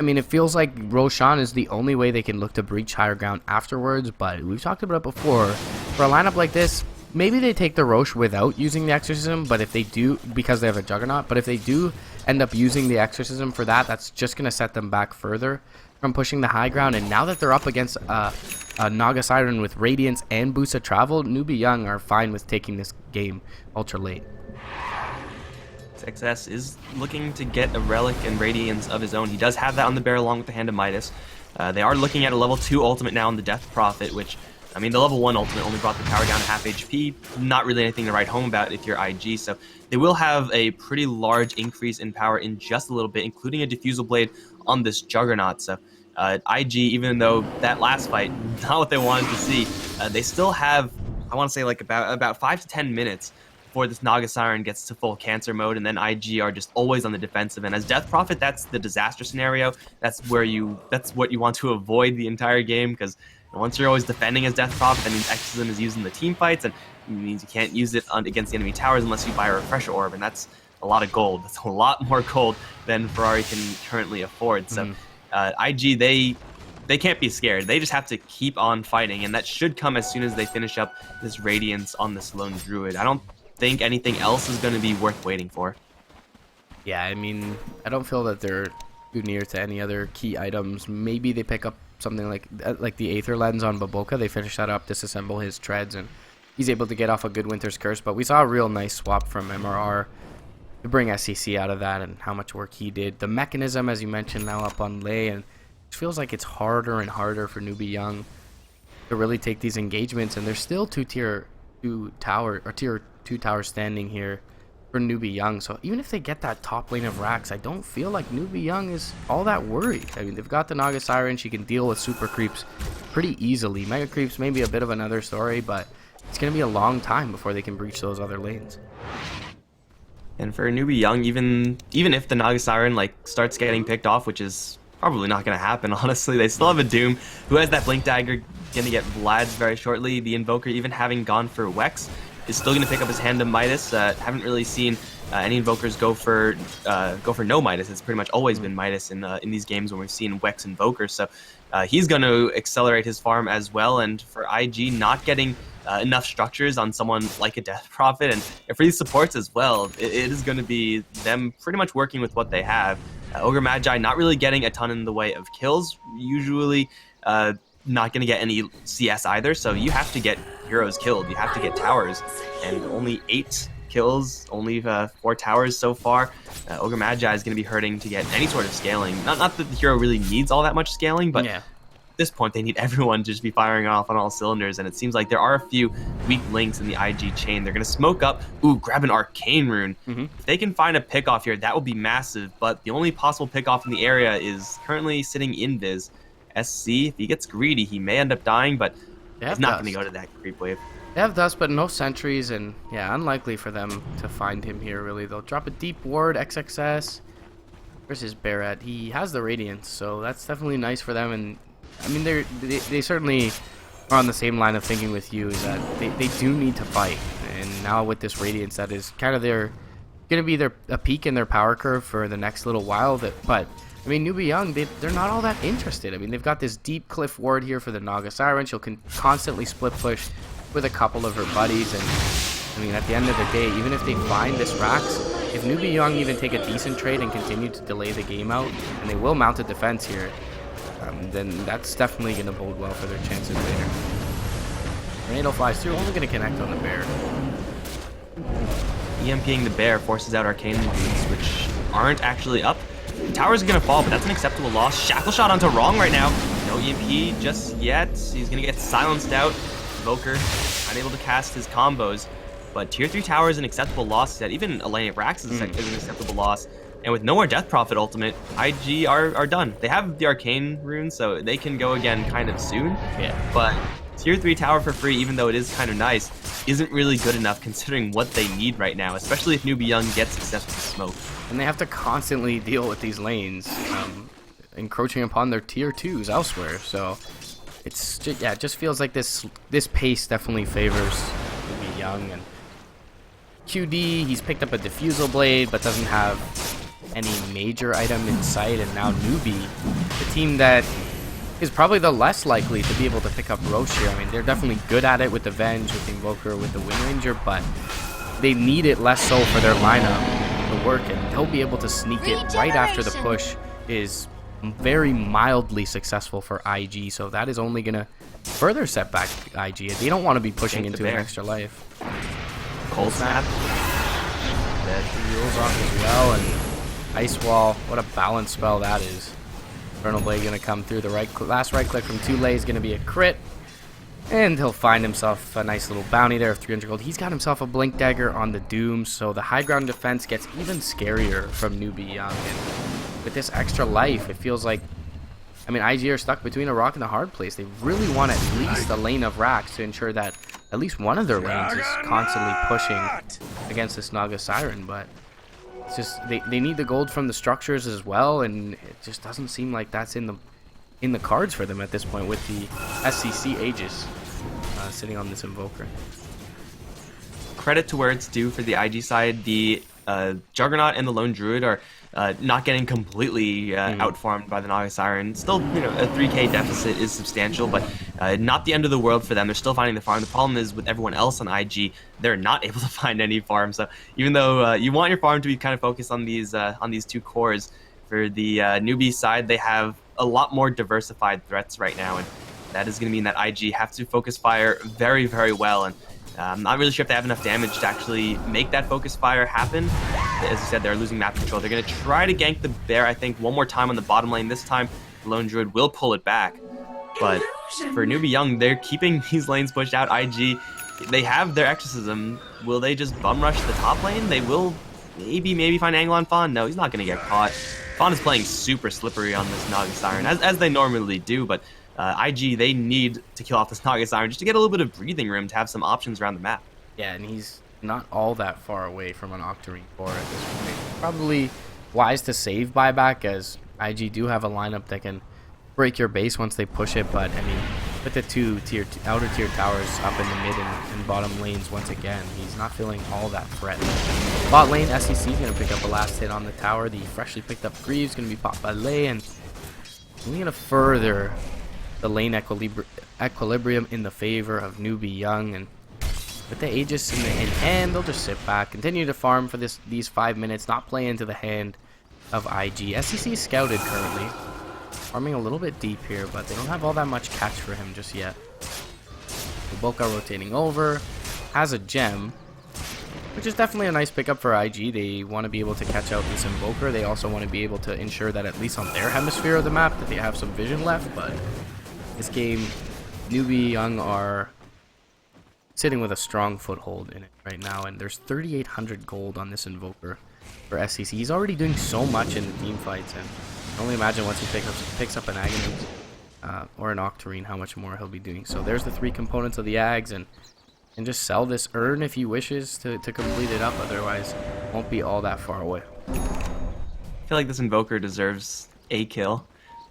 I mean, it feels like Roshan is the only way they can look to breach higher ground afterwards, but we've talked about it before. For a lineup like this, maybe they take the Roche without using the Exorcism, but if they do, because they have a Juggernaut, but if they do end up using the Exorcism for that, that's just going to set them back further from pushing the high ground. And now that they're up against a Naga Siren with Radiance and Boost of Travel, Newbie Young are fine with taking this game ultra late. XS is looking to get a Relic and Radiance of his own. He does have that on the Bear along with the Hand of Midas. They are looking at a level 2 ultimate now on the Death Prophet, which, I mean, the level 1 ultimate only brought the power down to half HP. Not really anything to write home about if you're IG, so they will have a pretty large increase in power in just a little bit, including a Diffusal Blade on this Juggernaut. So IG, even though that last fight, not what they wanted to see, they still have, I want to say, like about 5 to 10 minutes before this Naga Siren gets to full cancer mode, and then IG are just always on the defensive. And as Death Prophet, that's the disaster scenario. That's what you want to avoid the entire game, because once you're always defending as Death Prophet, that means Exorcism is used in the team fights, and it means you can't use it against the enemy towers unless you buy a Refresher Orb, and that's a lot of gold. That's a lot more gold than Ferrari can currently afford. So IG, they can't be scared. They just have to keep on fighting, and that should come as soon as they finish up this Radiance on this lone Druid. I don't think anything else is going to be worth waiting for. Yeah, I mean, I don't feel that they're too near to any other key items. Maybe they pick up something like the Aether Lens on Baboka. They finish that up, disassemble his treads, and he's able to get off a good Winter's Curse. But we saw a real nice swap from MRR to bring SCC out of that, and how much work he did. The mechanism, as you mentioned, now up on Lei, and it feels like it's harder and harder for Newbie Young to really take these engagements, and they're still 2-tier tier 2 tower standing here for Newbie Young. So even if they get that top lane of racks, I don't feel like Newbie Young is all that worried. I mean, they've got the Naga Siren. She can deal with super creeps pretty easily. Mega creeps may be a bit of another story, but it's going to be a long time before they can breach those other lanes. And for Newbie Young, even if the Naga Siren like starts getting picked off, which is probably not going to happen, honestly, they still have a Doom who has that Blink Dagger, going to get Vlad's very shortly. The Invoker, even having gone for Wex, is still going to pick up his hand to Midas. Haven't really seen any Invokers go for no Midas. It's pretty much always been Midas in these games when we've seen Wex Invokers. So he's going to accelerate his farm as well. And for IG, not getting enough structures on someone like a Death Prophet, and for these supports as well, it is going to be them pretty much working with what they have. Ogre Magi not really getting a ton in the way of kills. Usually not going to get any CS either, so you have to get heroes killed. You have to get towers, and only 8 kills, only 4 towers so far. Ogre Magi is going to be hurting to get any sort of scaling. Not that the hero really needs all that much scaling, but at this point they need everyone to just be firing off on all cylinders, and it seems like there are a few weak links in the IG chain. They're going to smoke up, grab an Arcane Rune. If they can find a pickoff here, that would be massive, but the only possible pickoff in the area is currently sitting Invis. SC, if he gets greedy, he may end up dying, but he's not going to go to that creep wave. They have dust, but no sentries, and unlikely for them to find him here, really. They'll drop a deep ward, XXS. Where's his Barret? He has the Radiance, so that's definitely nice for them, and I mean, they certainly are on the same line of thinking with you, is that they do need to fight, and now with this Radiance, that is kind of going to be a peak in their power curve for the next little while, but I mean, Newbie Young, they're not all that interested. I mean, they've got this deep cliff ward here for the Naga Siren. She'll constantly split push with a couple of her buddies. And, I mean, at the end of the day, even if they find this Rax, if Newbie Young even take a decent trade and continue to delay the game out, and they will mount a defense here, then that's definitely going to bode well for their chances later. Tornado flies through, only going to connect on the bear. EMPing the bear forces out Arcane Boots, which aren't actually up. Tower's gonna fall, but that's an acceptable loss. Shackle shot onto Wrong right now. No EMP just yet. He's gonna get silenced out. Invoker unable to cast his combos. But tier 3 tower is an acceptable loss. That even a lane of Rax is an acceptable loss. And with no more Death Prophet ultimate, IG are done. They have the Arcane Rune, so they can go again kind of soon. But tier 3 tower for free, even though it is kind of nice, isn't really good enough considering what they need right now, especially if Newbie Young gets success with the smoke. And they have to constantly deal with these lanes, encroaching upon their tier 2s elsewhere. So it's just, it just feels like this pace definitely favors Newbie Young. And QD, he's picked up a Diffusal Blade, but doesn't have any major item in sight. And now Newbie, the team that is probably the less likely to be able to pick up Roche here. I mean, they're definitely good at it with the Venge, with the Invoker, with the Wind Ranger, but they need it less so for their lineup to work, and they'll be able to sneak it right after the push is very mildly successful for IG, so that is only going to further set back IG. They don't want to be pushing into an extra life. Cold Snap. That heals off as well, and Ice Wall, what a balance spell that is. Infernal Blade going to come through. The last right click from Tule is going to be a crit. And he'll find himself a nice little bounty there of 300 gold. He's got himself a Blink Dagger on the Doom, so the high ground defense gets even scarier from Newbie Young. And with this extra life, it feels like, I mean, IG are stuck between a rock and a hard place. They really want at least a lane of Rax to ensure that at least one of their lanes is constantly pushing against this Naga Siren, but it's just, they need the gold from the structures as well, and it just doesn't seem like that's in the cards for them at this point with the SCC Aegis sitting on this Invoker. Credit to where it's due for the IG side. The Juggernaut and the Lone Druid are not getting completely outfarmed by the Naga Siren. Still, a 3k deficit is substantial, but not the end of the world for them. They're still finding the farm. The problem is with everyone else on IG, they're not able to find any farm. So even though you want your farm to be kind of focused on these 2 cores, for the Newbie side, they have a lot more diversified threats right now, and that is going to mean that IG have to focus fire very, very well. And I'm not really sure if they have enough damage to actually make that focus fire happen. As I said, they're losing map control. They're going to try to gank the bear, I think, one more time on the bottom lane. This time, the Lone Druid will pull it back. But for Newbie Young, they're keeping these lanes pushed out. IG they have their exorcism. Will they just bum rush the top lane? They will maybe find angle on Fawn. No, he's not going to get caught. Fawn is playing super slippery on this Naga Siren, as they normally do, but IG, they need to kill off this Naga Siren just to get a little bit of breathing room to have some options around the map. Yeah, and he's not all that far away from an Octarine core at this point. Probably wise to save buyback, as IG do have a lineup that can break your base once they push it, but I mean, with the two outer tier towers up in the mid and bottom lanes once again, he's not feeling all that threatened. Bot lane, SEC is going to pick up a last hit on the tower. The freshly picked up Greaves going to be popped by Lei, and only going to further the lane equilibrium in the favor of Newbie Young. And with the Aegis in hand, they'll just sit back, continue to farm for these 5 minutes, not play into the hand of IG. SEC is scouted currently, farming a little bit deep here, but they don't have all that much catch for him just yet. Boca rotating over, has a gem, which is definitely a nice pickup for IG. They want to be able to catch out this Invoker. They also want to be able to ensure that at least on their hemisphere of the map that they have some vision left, but this game, Newbie Young are sitting with a strong foothold in it right now, and there's 3,800 gold on this Invoker for SEC. He's already doing so much in the team fights, and I can only imagine once he picks up an Aghanim or an Octarine, how much more he'll be doing. So there's the 3 components of the Ags, and just sell this urn if he wishes to complete it up. Otherwise, won't be all that far away. I feel like this Invoker deserves a kill.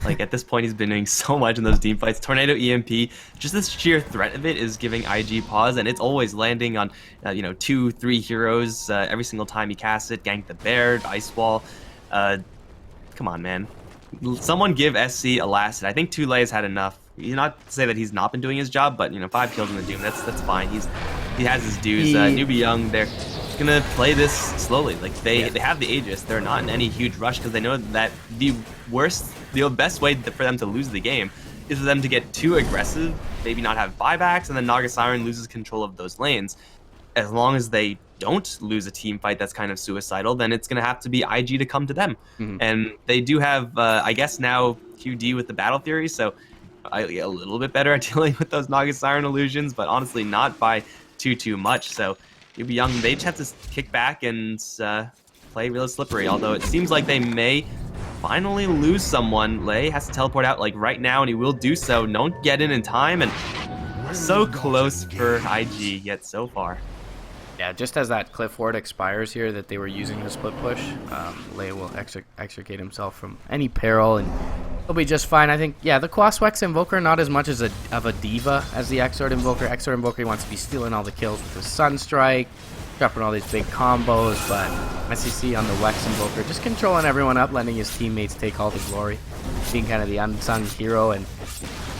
Like, at this point, he's been doing so much in those team fights. Tornado EMP, just this sheer threat of it is giving IG pause, and it's always landing on, 2-3 heroes every single time he casts it. Gank the Bear, Ice Wall. Come on, man. Someone give SC a last hit. I think Lei has had enough. Not to say that he's not been doing his job, but 5 kills in the Doom, that's fine. He has his dues. Newbie Young, they're gonna play this slowly. Like they have the Aegis. They're not in any huge rush because they know that the best way for them to lose the game is for them to get too aggressive, maybe not have buybacks, and then Naga Siren loses control of those lanes. As long as they don't lose a team fight that's kind of suicidal, then it's going to have to be IG to come to them. And they do have, I guess now, QD with the Battle Fury, so I get a little bit better at dealing with those Naga Siren illusions, but honestly not by too much. So Newbie Young, they just have to kick back and play real slippery, although it seems like they may finally lose someone. Lei has to teleport out like right now, and he will do so. Don't get in time, and so close for IG, yet so far. Yeah, just as that cliff ward expires here that they were using the split push, Lei will extricate himself from any peril, and he'll be just fine. I think, yeah, the Quaswex Invoker, not as much as of a diva as the Exort Invoker. Exort Invoker, he wants to be stealing all the kills with his Sunstrike, dropping all these big combos, but SEC on the Wex Invoker, just controlling everyone up, letting his teammates take all the glory, being kind of the unsung hero, and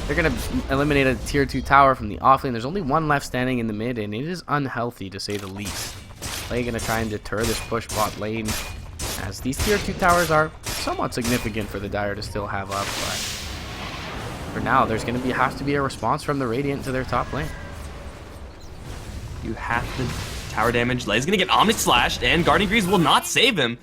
they're going to eliminate a tier 2 tower from the offlane. There's only one left standing in the mid, and it is unhealthy to say the least. Lei going to try and deter this push bot lane, as these tier 2 towers are somewhat significant for the Dire to still have up, but for now, there's going to have to be a response from the Radiant to their top lane. You have to tower damage. Lei's going to get Omni Slashed, and Guardian Greaves will not save him.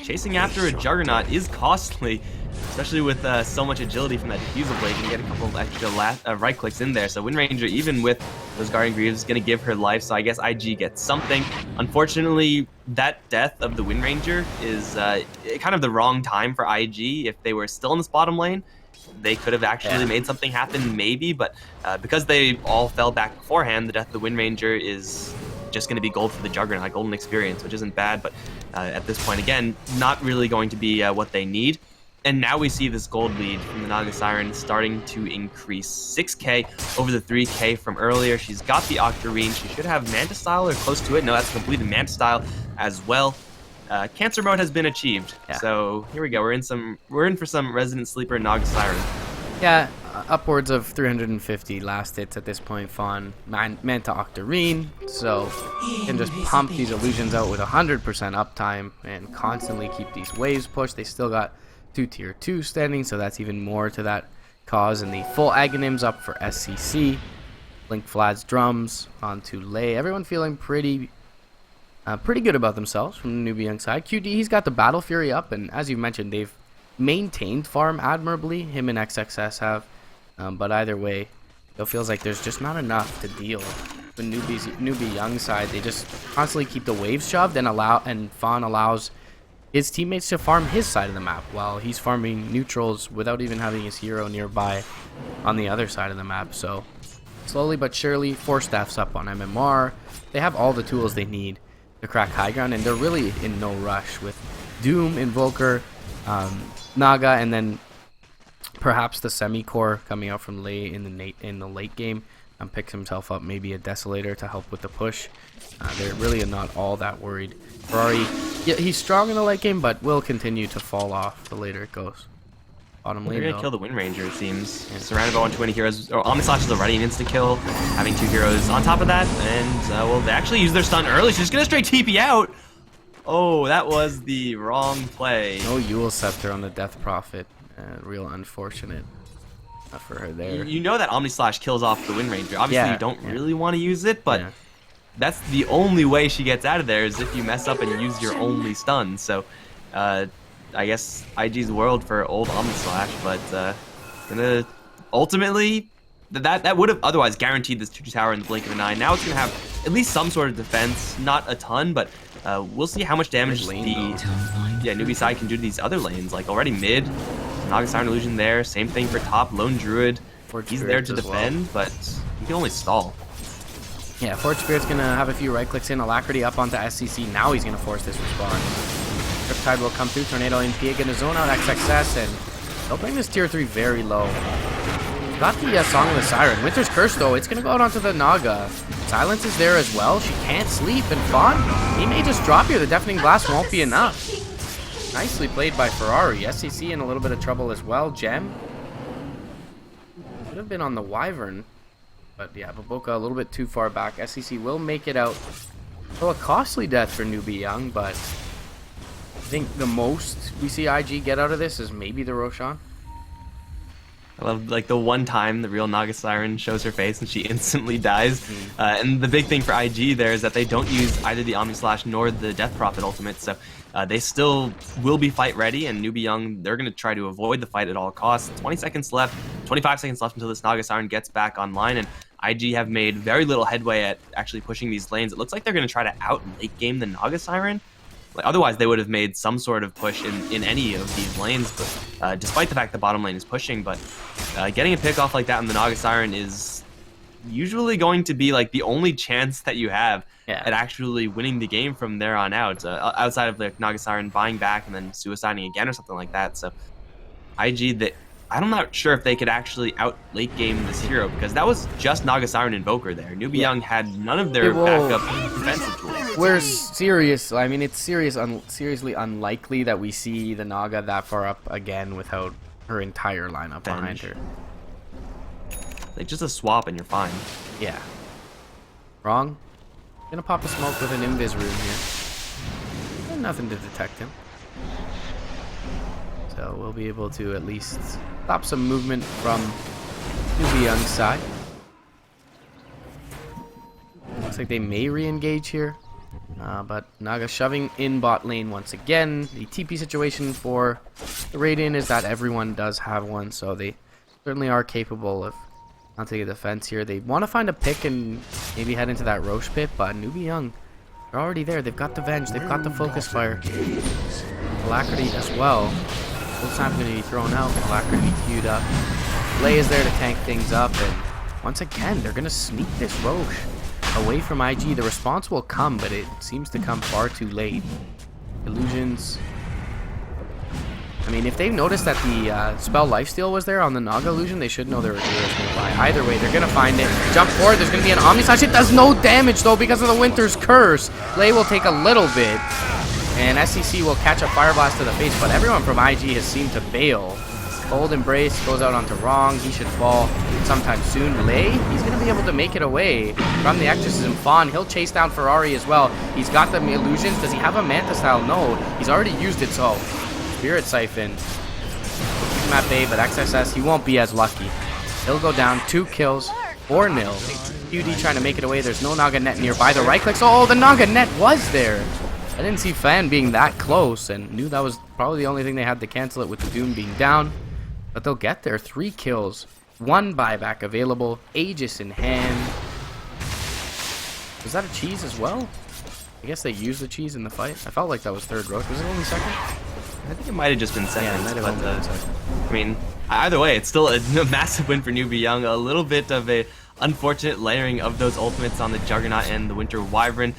Chasing after a Juggernaut is costly, especially with so much agility from that Diffusal Blade. You can get a couple of extra right clicks in there. So Wind Ranger, even with those Guardian Greaves, is going to give her life. So I guess IG gets something. Unfortunately, that death of the Wind Ranger is kind of the wrong time for IG. If they were still in this bottom lane, they could have actually made something happen, maybe. But because they all fell back beforehand, the death of the Wind Ranger is just going to be gold for the Juggernaut, golden experience, which isn't bad. But at this point, again, not really going to be what they need. And now we see this gold lead from the Naga Siren starting to increase. 6k over the 3k from earlier. She's got the Octarine. She should have Manta Style or close to it. No, that's completed Manta Style as well. Cancer mode has been achieved. So here we go. We're in for some Resident Sleeper Naga Siren. Yeah, upwards of 350 last hits at this point. Fawn Manta Octarine, so you can just pump these illusions out with 100% uptime and constantly keep these waves pushed. They still got 2 tier 2 standing, so that's even more to that cause. And the full Aghanims up for SCC. Blink Vlad's drums onto Lei. Everyone feeling pretty good about themselves from the Newbie Young side. QD, he's got the Battle Fury up, and as you mentioned, they've maintained farm admirably. Him and XXS have, but either way, it feels like there's just not enough to deal the Newbie Young side, they just constantly keep the waves shoved and Fawn allows his teammates to farm his side of the map while he's farming neutrals without even having his hero nearby on the other side of the map. So slowly but surely, 4 staffs up on MMR. They have all the tools they need to crack high ground, and they're really in no rush with Doom, Invoker, Naga, and then perhaps the semi-core coming out from Lei in the late game. Picks himself up maybe a Desolator to help with the push. They're really not all that worried. Ferrari, yeah, he's strong in the late game, but will continue to fall off the later it goes. Bottom lane, they're gonna kill the Wind Ranger, it seems. Yeah. Surrounded by 120 heroes. Or Omnislash is already an instant kill, having 2 heroes on top of that. And, well, they actually use their stun early. She's gonna straight TP out. Oh, that was the wrong play. No Yule Scepter on the Death Prophet. Real unfortunate for her there. You know that Omnislash kills off the Wind Ranger. Obviously, you don't really want to use it, but that's the only way she gets out of there is if you mess up and use your only stun. So, I guess IG's world for old Omnislash, but gonna ultimately that would have otherwise guaranteed this 2-2 tower in the blink of an eye. Now it's gonna have at least some sort of defense, not a ton, but we'll see how much damage the Newbie side can do to these other lanes. Like already mid, Naga Siren Illusion there, same thing for top, Lone Druid. He's there to defend, but he can only stall. Yeah, Forge Spirit's gonna have a few right clicks in, Alacrity up onto SCC. Now he's gonna force this respawn. Riptide will come through, Tornado in PA, gonna zone out XXS, and they'll bring this tier 3 very low. Got the Song of the Siren. Winter's Curse, though, it's gonna go out onto the Naga. Silence is there as well. She can't sleep, and Fawn, he may just drop here. The Deafening Blast won't be enough. Nicely played by Ferrari. SCC in a little bit of trouble as well. Gem should have been on the Wyvern, but yeah, Baboka a little bit too far back. SCC will make it out. So a costly death for Newbie Young, but I think the most we see IG get out of this is maybe the Roshan. I love, like, the one time the real Naga Siren shows her face and she instantly dies. And the big thing for IG there is that they don't use either the Omnislash nor the Death Prophet ultimate, so they still will be fight ready, and Newbie Young, they're going to try to avoid the fight at all costs. 20 seconds left, 25 seconds left until this Naga Siren gets back online, and IG have made very little headway at actually pushing these lanes. It looks like they're going to try to out-late game the Naga Siren. Like, otherwise, they would have made some sort of push in any of these lanes, but despite the fact the bottom lane is pushing, but getting a pick off like that on the Naga Siren is usually going to be like the only chance that you have at actually winning the game from there on out, outside of the Naga Siren buying back and then suiciding again or something like that. So IG, I'm not sure if they could actually out late game this hero, because that was just Naga Siren Invoker there. Newbie Young had none of their backup defensive tools. We're serious. I mean, it's seriously unlikely that we see the Naga that far up again without her entire lineup behind her. Like, just a swap and you're fine. Yeah. Wrong. Gonna pop a smoke with an Invis Rune here. And nothing to detect him. So we'll be able to at least stop some movement from Newbie Young's side. Looks like they may re-engage here. But Naga shoving in bot lane once again. The TP situation for the Radiant is that everyone does have one, so they certainly are capable of mounting a defense here. They want to find a pick and maybe head into that Roche pit, but Newbie Young, they're already there. They've got the Venge, they've got the Focus Fire. Alacrity as well. Full time going to be thrown out, Alacrity queued up. Lei is there to tank things up, and once again, they're going to sneak this Roche away from IG. The response will come, but it seems to come far too late. Illusions. I mean, if they've noticed that the spell lifesteal was there on the Naga illusion, they should know there were heroes nearby. Either way, they're going to find it. Jump forward. There's going to be an Omnislash. It does no damage, though, because of the Winter's Curse. Lei will take a little bit, and SCC will catch a Fire Blast to the face, but everyone from IG has seemed to bail. Cold Embrace goes out onto Wrong. He should fall sometime soon. Lei, he's going to be able to make it away from the Exorcism. Fawn, he'll chase down Ferrari as well. He's got the illusions. Does he have a Manta style? No. He's already used it, so Spirit Siphon. Keep him at bay, but XSS, he won't be as lucky. He'll go down. 2 kills, 4-0. QD trying to make it away. There's no Naga net nearby. The right clicks. Oh, the Naga net was there. I didn't see Fan being that close and knew that was probably the only thing they had to cancel it with the Doom being down. But they'll get there. 3 kills, 1 buyback available, Aegis in hand. Was that a cheese as well? I guess they used the cheese in the fight. I felt like that was third roach. Was it only second? I think it might have just been second. Yeah, it might have only been second. I mean, either way, it's still a massive win for Newbie Young. A little bit of a unfortunate layering of those ultimates on the Juggernaut and the Winter Wyvern.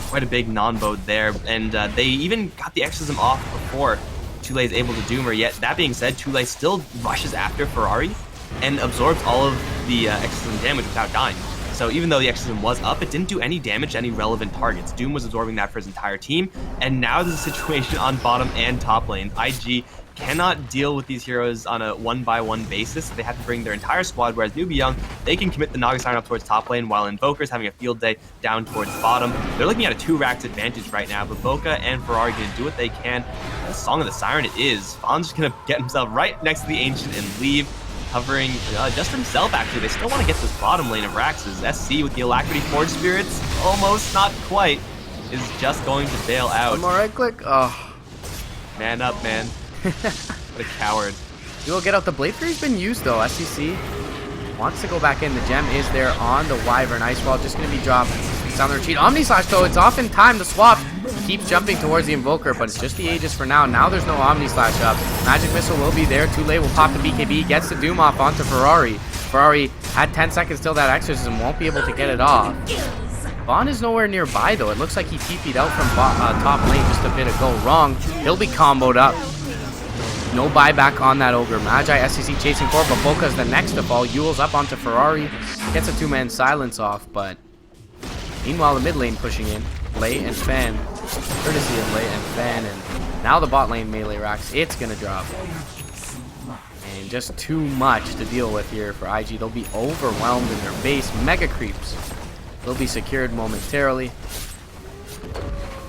Quite a big non-boat there. And they even got the exorcism off before Tule is able to doom her. Yet, that being said, Tule still rushes after Ferrari and absorbs all of the exorcism damage without dying. So even though the exorcism was up, it didn't do any damage to any relevant targets. Doom was absorbing that for his entire team. And now there's a situation on bottom and top lanes. IG cannot deal with these heroes on a one-by-one basis. So they have to bring their entire squad, whereas Newbie Young, they can commit the Naga Siren up towards top lane, while Invoker's having a field day down towards bottom. They're looking at a 2 racks advantage right now, but Boca and Ferrari are going to do what they can. The Song of the Siren it is. Fawn's just going to get himself right next to the Ancient and leave, covering just himself, actually. They still want to get this bottom lane of Rax's. SC with the Alacrity Forge Spirits, almost, not quite, is just going to bail out. One more right click. Oh. Man up, man. What a coward. You will get out the Blade Fury's been used though. SEC wants to go back in. The gem is there on the Wyvern. Ice Wall just going to be dropped. It's on the retreat. Omni Slash though, it's off in time. The swap keeps jumping towards the Invoker, but it's just the Aegis for now. Now there's no Omni Slash up. Magic Missile will be there. Too late will pop the BKB. Gets the Doom off onto Ferrari. Ferrari had 10 seconds till that exorcism. Won't be able to get it off. Vaughn is nowhere nearby though. It looks like he TP'd out from top lane just a bit of go wrong. He'll be comboed up. No buyback on that Ogre. Magi SCC chasing forward, but Boca's the next to fall. Yule's up onto Ferrari. Gets a 2-man silence off, but meanwhile the mid lane pushing in. Lei and Fan. Courtesy of Lei and Fan. And now the bot lane melee racks. It's going to drop. And just too much to deal with here for IG. They'll be overwhelmed in their base. Mega creeps will be secured momentarily.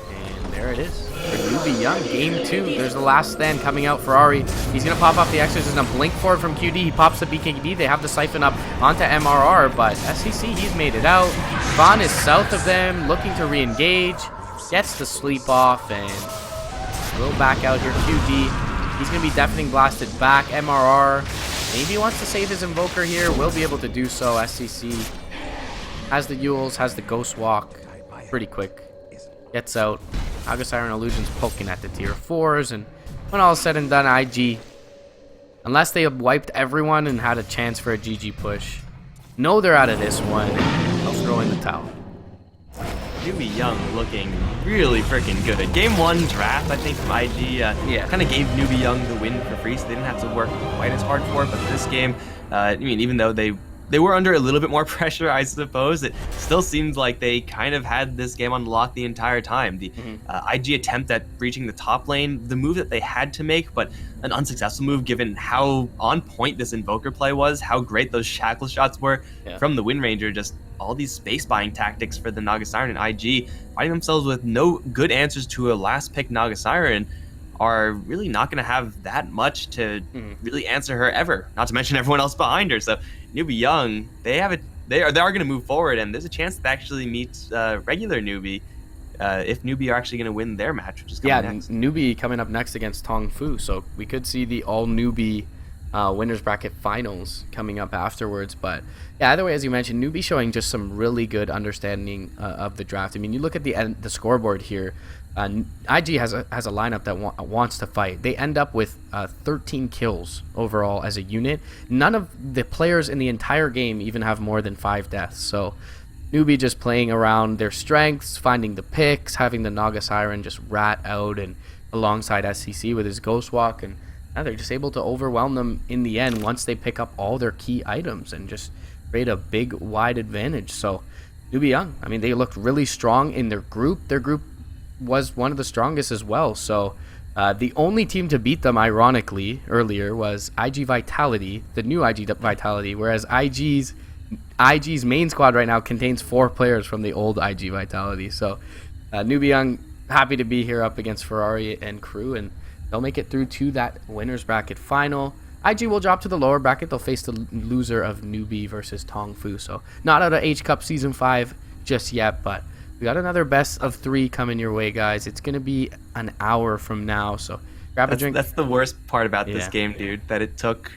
And there it is. For Newbie Young, game 2. There's the last stand coming out. Ferrari, he's going to pop off the exorcism. Blink forward from QD. He pops the BKB. They have the siphon up onto MRR, but SCC, he's made it out. Vaughn is south of them, looking to re-engage. Gets the sleep off, and will back out here. QD, he's going to be deafening blasted back. MRR, maybe he wants to save his Invoker here. Will be able to do so. SCC has the Yules, has the Ghost Walk. Pretty quick. Gets out. Naga Siren Illusion's poking at the tier 4s, and when all is said and done, IG, unless they have wiped everyone and had a chance for a GG push, know they're out of this one, and they'll throw in the towel. Newbie Young looking really freaking good. Game 1 draft, I think, from IG kind of gave Newbie Young the win for free, so they didn't have to work quite as hard for it, but this game, I mean, even though they were under a little bit more pressure, I suppose. It still seems like they kind of had this game on lock the entire time. The IG attempt at breaching the top lane, the move that they had to make, but an unsuccessful move given how on point this Invoker play was, how great those shackle shots were from the Wind Ranger, just all these space buying tactics for the Naga Siren and IG, finding themselves with no good answers to a last pick Naga Siren, are really not going to have that much to really answer her ever. Not to mention everyone else behind her. So Newbie Young, they are going to move forward, and there's a chance to actually meet regular Newbie if Newbie are actually going to win their match, which is coming next. Newbie coming up next against Tong Fu. So we could see the all Newbie winners bracket finals coming up afterwards. But yeah, either way, as you mentioned, Newbie showing just some really good understanding of the draft. I mean, you look at the scoreboard here. IG has a lineup that wants to fight. They end up with 13 kills overall as a unit. None of the players in the entire game even have more than 5 deaths. So Newbie just playing around their strengths, finding the picks, having the Naga Siren just rat out and alongside SCC with his Ghost Walk, and now they're just able to overwhelm them in the end once they pick up all their key items and just create a big wide advantage. So Newbie Young, I mean, they looked really strong in their group. Their group was one of the strongest as well. So the only team to beat them, ironically, earlier was IG Vitality, the new IG Vitality, whereas IG's main squad right now contains 4 players from the old IG Vitality. So Newbie Young, happy to be here up against Ferrari and crew, and they'll make it through to that winners bracket final. IG will drop to the lower bracket. They'll face the loser of Newbie versus Tong Fu. So not out of H Cup Season 5 just yet, but we got another best of 3 coming your way, guys. It's going to be an hour from now, so grab a drink. That's the worst part about this game, dude, that it took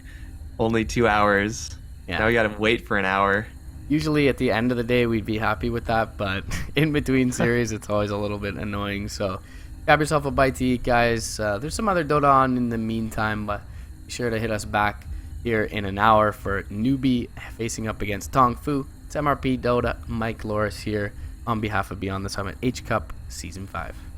only 2 hours. Yeah. Now we got to wait for an hour. Usually at the end of the day, we'd be happy with that, but in between series, it's always a little bit annoying. So grab yourself a bite to eat, guys. There's some other Dota on in the meantime, but be sure to hit us back here in an hour for Newbie facing up against Tong Fu. It's MRP Dota, Mikelorus here on behalf of Beyond the Summit H Cup Season 5.